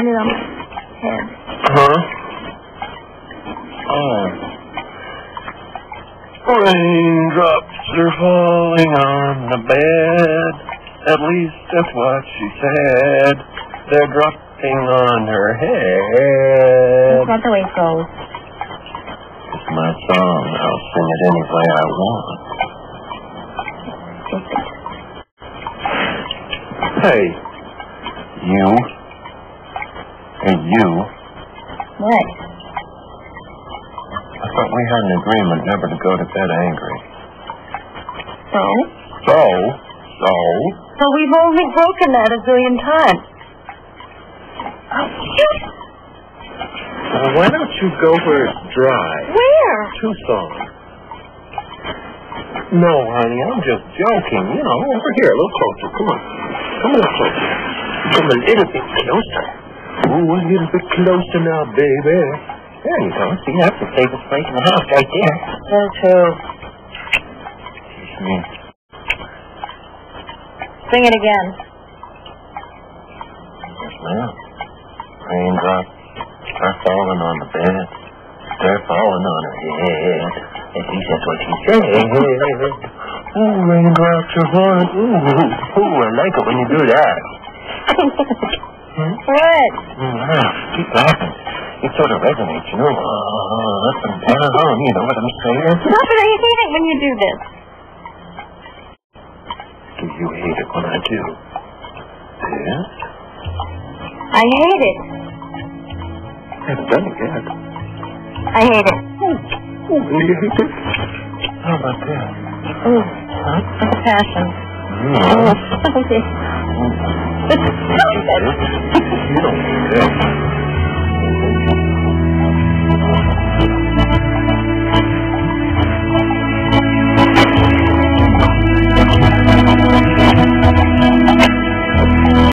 landed on my head. Huh? Oh. Raindrops are falling on the bed. At least that's what she said. They're dropping on her head. That's not the way it goes. It's my song. I'll sing it any way I want. Hey. You. Hey, you. What? I thought we had an agreement never to go to bed angry. So? So we've only broken that a zillion times. Oh, shoot! Well, why don't you go where it's dry? Where? Tucson. No, honey, I'm just joking. You know, over here, a little closer. Come on. Come a little closer. Come a little bit closer. Ooh, a little bit closer now, baby. There you go. See, that's the safest place in the house right there. So true. Excuse me. Sing it again. Yes, ma'am. Raindrops are falling on the bed. They're falling on her head. At least that's what she said. Ooh, raindrops are falling. Ooh, I like it when you do that. What? Keep laughing. It sort of resonates, you know. Up and down, you know what I'm saying? Stop it, I hate it when you do this. Do you hate it when I do this? I hate it. I haven't done it yet. I hate it. Ooh, do you hate it? How about that? Ooh. Huh? That's a passion. No. Okay. You don't hate it.